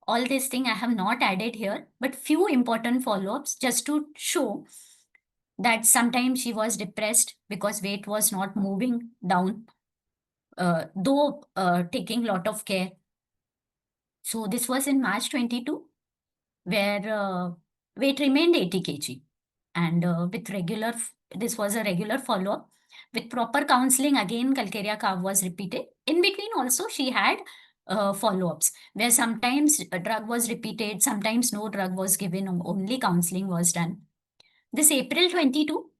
All this thing I have not added here, but few important follow-ups just to show that sometimes she was depressed because weight was not moving down, though taking lot of care. So this was in March 22, where weight remained 80 kg. And with regular, this was a regular follow-up. With proper counseling, again, Calcarea carb was repeated. In between also, she had follow-ups, where sometimes a drug was repeated, sometimes no drug was given, only counseling was done. This April 22,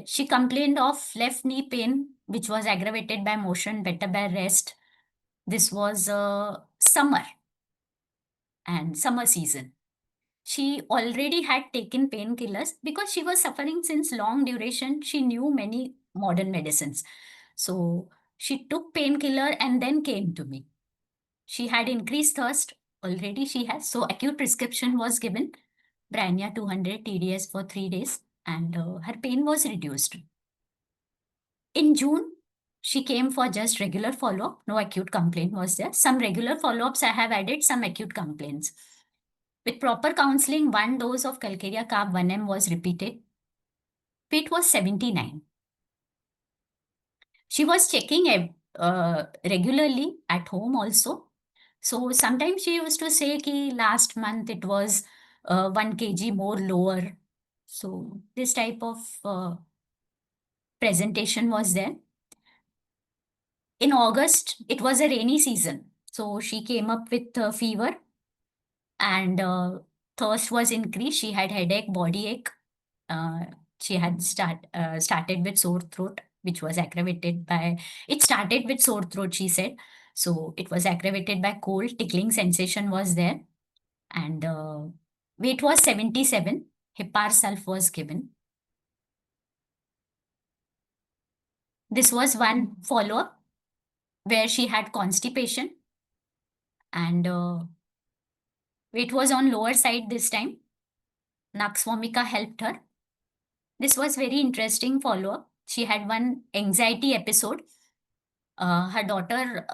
she complained of left knee pain, which was aggravated by motion, better by rest. This was summer and summer season. She already had taken painkillers because she was suffering since long duration. She knew many modern medicines. So she took painkiller and then came to me. She had increased thirst. Already she has. So acute prescription was given. Brania 200 TDS for 3 days and her pain was reduced. In June, she came for just regular follow-up. No acute complaint was there. Some regular follow-ups I have added, some acute complaints. With proper counseling, 1 dose of Calcarea carb 1 m was repeated. Weight was 79. She was checking regularly at home also. So sometimes she used to say ki last month it was 1 kg more lower. So this type of presentation was there. In August, it was a rainy season. So she came up with fever and thirst was increased. She had headache, body ache. She had started with sore throat, which was aggravated by, it started with sore throat, she said. So it was aggravated by cold, tickling sensation was there. And weight was 77. Hepar sulf was given. This was one follow-up where she had constipation and weight was on lower side this time. Nux vomica helped her. This was very interesting follow-up. She had one anxiety episode. Her daughter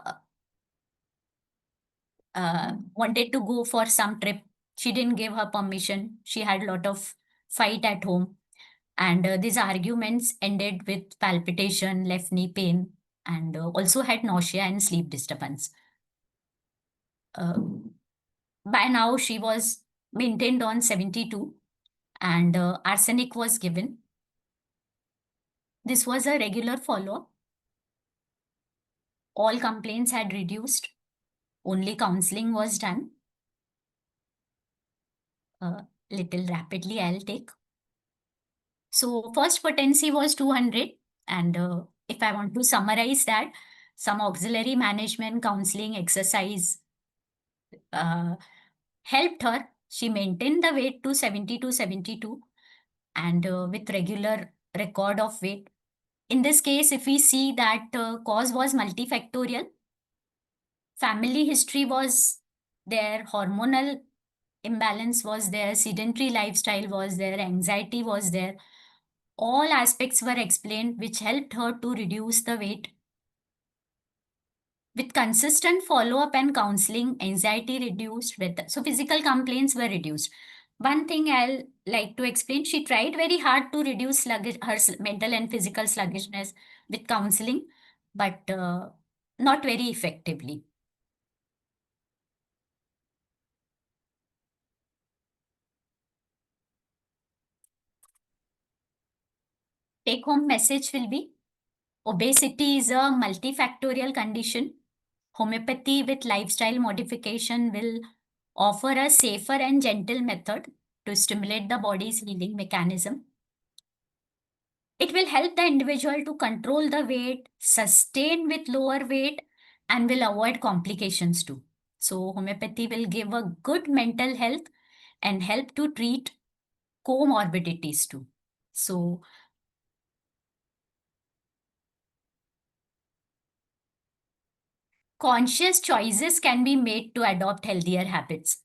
wanted to go for some trip. She didn't give her permission. She had a lot of fight at home. And these arguments ended with palpitation, left knee pain, and also had nausea and sleep disturbance. By now, she was maintained on 72 and arsenic was given. This was a regular follow-up. All complaints had reduced. Only counseling was done. Little rapidly, I'll take. So first potency was 200. And if I want to summarize that, some auxiliary management, counseling, exercise helped her. She maintained the weight to 70 to 72 and with regular record of weight. In this case, if we see that cause was multifactorial, family history was there, hormonal imbalance was there, sedentary lifestyle was there, anxiety was there. All aspects were explained, which helped her to reduce the weight. With consistent follow-up and counseling, anxiety reduced, so physical complaints were reduced. One thing I'll like to explain, she tried very hard to reduce her mental and physical sluggishness with counseling, but not very effectively. Take-home message will be, obesity is a multifactorial condition. Homeopathy with lifestyle modification will offer a safer and gentle method to stimulate the body's healing mechanism. It will help the individual to control the weight, sustain with lower weight, and will avoid complications too. So homeopathy will give a good mental health and help to treat comorbidities too. So conscious choices can be made to adopt healthier habits.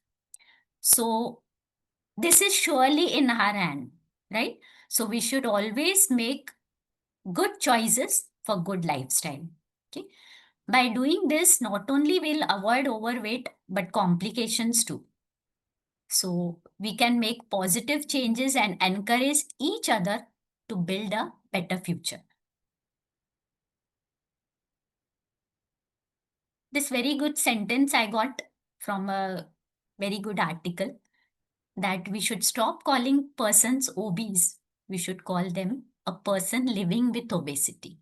So this is surely in our hand, right? So we should always make good choices for good lifestyle. Okay. By doing this, not only we'll avoid overweight, but complications too. So we can make positive changes and encourage each other to build a better future. This very good sentence I got from a very good article, that we should stop calling persons obese. We should call them a person living with obesity.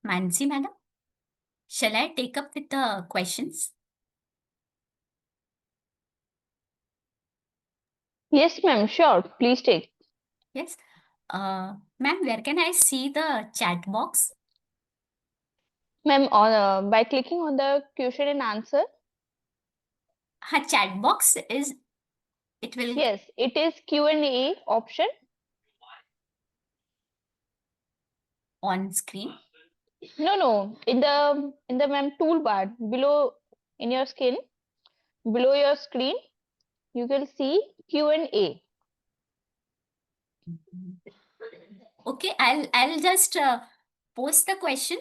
Mansi, madam, shall I take up with the questions? Yes, ma'am. Sure. Please take. Yes. Ma'am, where can I see the chat box? Ma'am, by clicking on the question and answer. Her chat box is, it will. Yes, it is Q&A option. On screen. No. In the ma'am toolbar below in your skin, below your screen, you will see Q&A. Okay, I'll just post the question.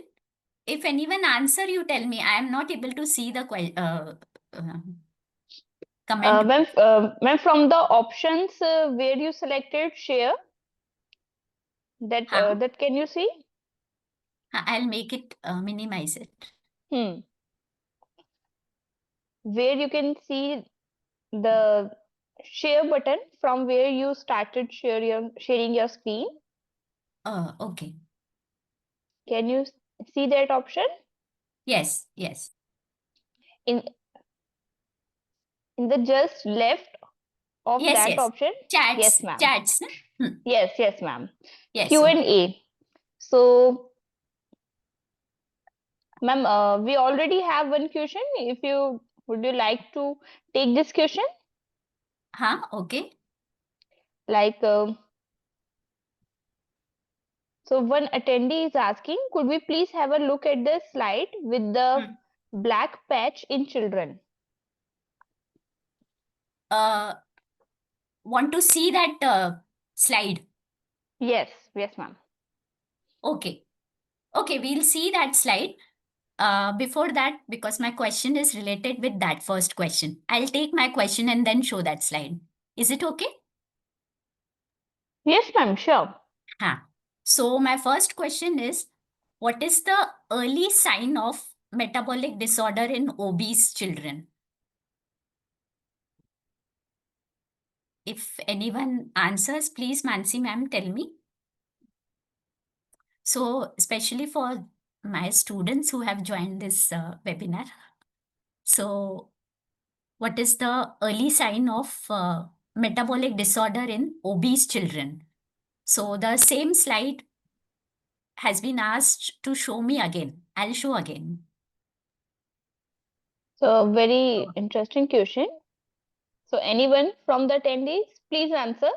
If anyone answer, you tell me. I am not able to see the comment. Ma'am, from the options where you selected share, that can you see? I'll make it minimize it. Where you can see the share button from where you started sharing your screen. Okay. Can you see that option? Yes. In the just left of that option. Chats. Yes, ma'am. Chats. Yes, ma'am. Yes. Q&A. So, ma'am, we already have one question. Would you like to take this question? Okay. Like, so one attendee is asking, could we please have a look at the slide with the black patch in children? Want to see that slide? Yes, ma'am. Okay, we'll see that slide. Before that, because my question is related with that first question, I'll take my question and then show that slide. Is it okay? Yes, ma'am, sure. So my first question is, what is the early sign of metabolic disorder in obese children? if anyone answers, please, Mansi ma'am, tell me. So, especially for my students who have joined this webinar. So, what is the early sign of metabolic disorder in obese children? So, the same slide has been asked to show me again. I'll show again. So very interesting question. So anyone from the attendees, please answer.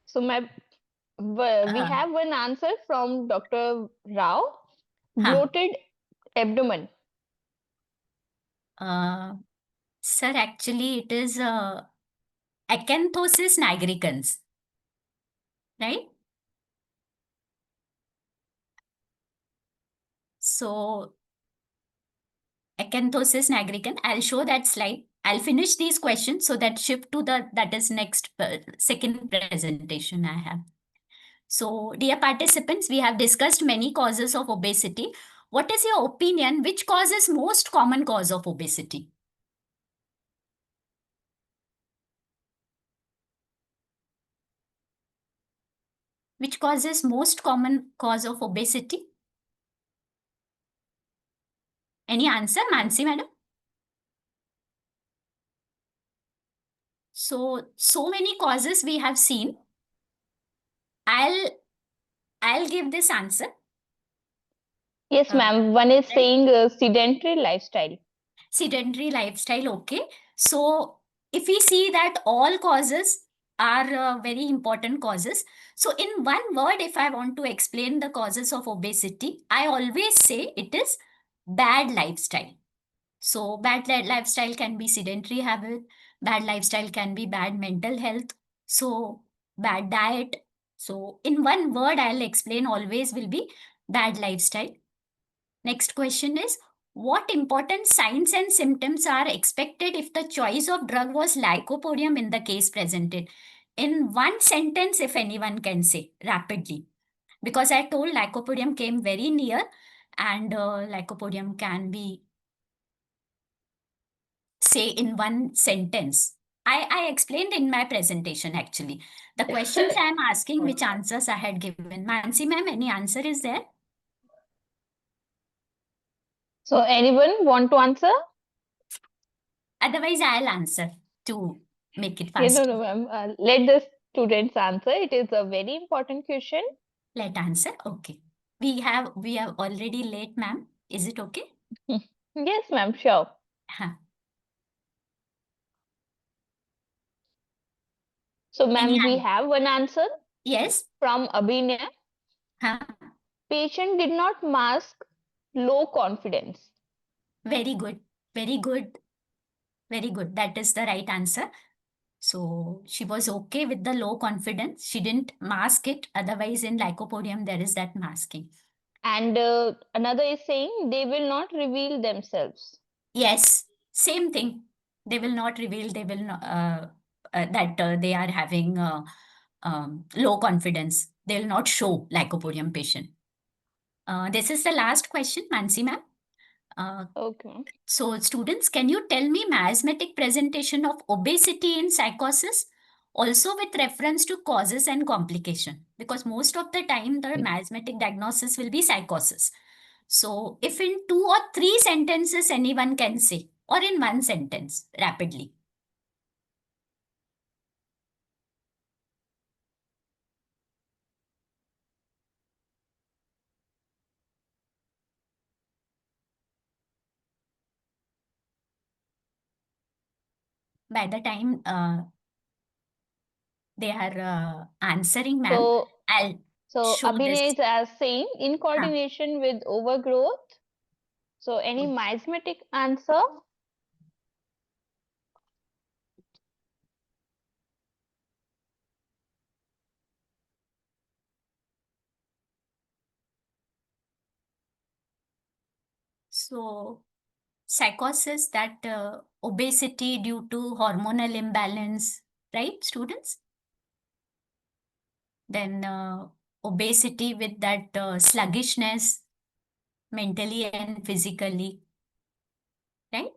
So we have one answer from Dr. Rao. Bloated abdomen. Sir, actually it is Acanthosis nigricans, right? So Acanthosis nigricans, I'll show that slide. I'll finish these questions so that shift to that is next second presentation I have. So dear participants, we have discussed many causes of obesity. What is your opinion? Which cause is most common cause of obesity? Which causes most common cause of obesity? Any answer, Mansi madam? So many causes we have seen. I'll give this answer. Yes, ma'am. One is Right? saying sedentary lifestyle. Sedentary lifestyle, okay. So if we see that all causes are very important causes. So in one word, if I want to explain the causes of obesity, I always say it is bad lifestyle. So bad lifestyle can be sedentary habit, bad lifestyle can be bad mental health, so bad diet. So in one word, I'll explain always will be bad lifestyle. Next question is, what important signs and symptoms are expected if the choice of drug was lycopodium in the case presented? In one sentence, if anyone can say rapidly, because I told lycopodium came very near and lycopodium can be say in one sentence. I explained in my presentation actually. The questions I am asking, which answers I had given. Mansi ma'am, any answer is there? So anyone want to answer? Otherwise, I'll answer to make it No, fast. no, ma'am. Let the students answer. It is a very important question. Let answer. Okay. We have already late, ma'am. Is it okay? Yes, ma'am. Sure. Huh. So, Any ma'am, we have one answer Yes. from Abhinay. Huh. Patient did not mask low confidence. Very good. Very good. Very good. That is the right answer. So she was okay with the low confidence. She didn't mask it. Otherwise, in lycopodium, there is that masking. And another is saying they will not reveal themselves. Yes, same thing. They will not reveal. They will not, that they are having low confidence. They will not show lycopodium patient. This is the last question, Mansi ma'am. Okay. So students, can you tell me miasmatic presentation of obesity in psychosis? Also with reference to causes and complication, because most of the time the miasmatic diagnosis will be psychosis. So if in 2 or 3 sentences anyone can say, or in one sentence rapidly. By the time they are answering, ma'am, So, I'll so show this. Abhinay is as saying in Huh. coordination with overgrowth. So, any miasmatic answer? So psychosis, that obesity due to hormonal imbalance, right, students? Then obesity with that sluggishness, mentally and physically, right?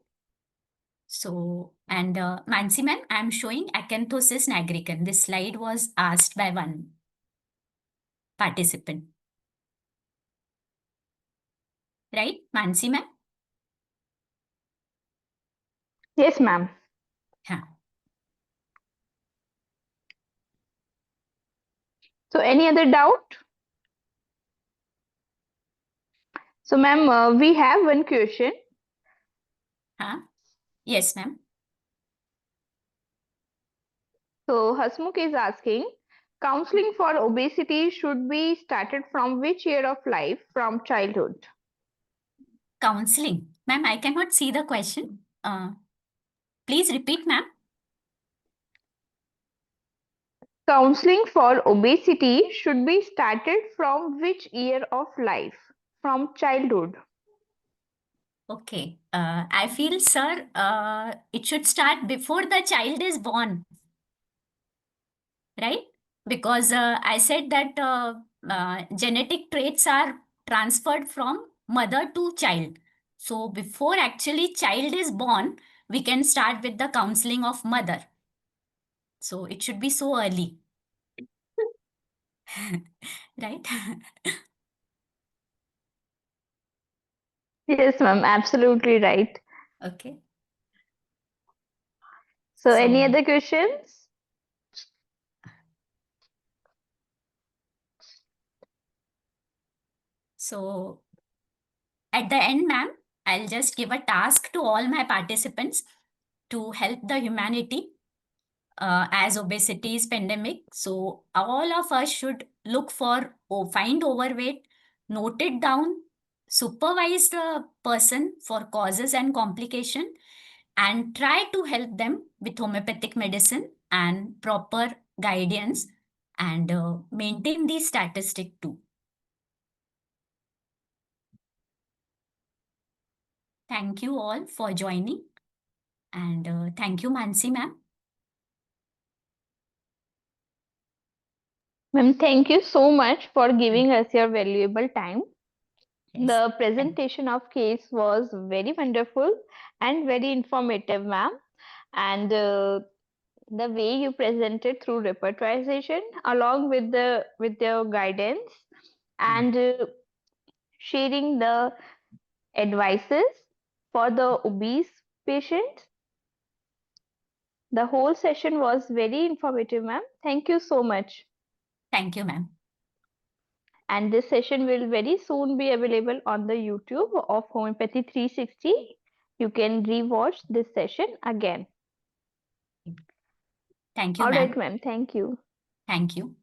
So, and Mansi ma'am, I'm showing Acanthosis nigricans. This slide was asked by one participant. Right, Mansi ma'am? Yes, ma'am. Yeah. So any other doubt? So ma'am, we have one question. Huh? Yes, ma'am. So Hasmukh is asking, counseling for obesity should be started from which year of life? From childhood. Counseling. Ma'am, I cannot see the question. Please repeat, ma'am. Counseling for obesity should be started from which year of life? From childhood. Okay. I feel, sir, it should start before the child is born, right? Because I said that genetic traits are transferred from mother to child. So before actually child is born, we can start with the counseling of mother. So it should be so early. Right? Yes, ma'am, absolutely right. Okay. So So, any other questions? so at the end, ma'am, I'll just give a task to all my participants to help the humanity as obesity is pandemic. So all of us should look for or find overweight, note it down, supervise the person for causes and complication, and try to help them with homeopathic medicine and proper guidance, and maintain the statistic too. Thank you all for joining, and thank you, Mansi ma'am. Ma'am, thank you so much for giving us your valuable time. Yes. The presentation of case was very wonderful and very informative, ma'am. And the way you presented through repertorization, along with your guidance and sharing the advices for the obese patients, the whole session was very informative, ma'am. Thank you so much. Thank you, ma'am. And this session will very soon be available on the YouTube of Homeopathy 360. You can rewatch this session again. Thank you, All ma'am. right, ma'am. Thank you. Thank you.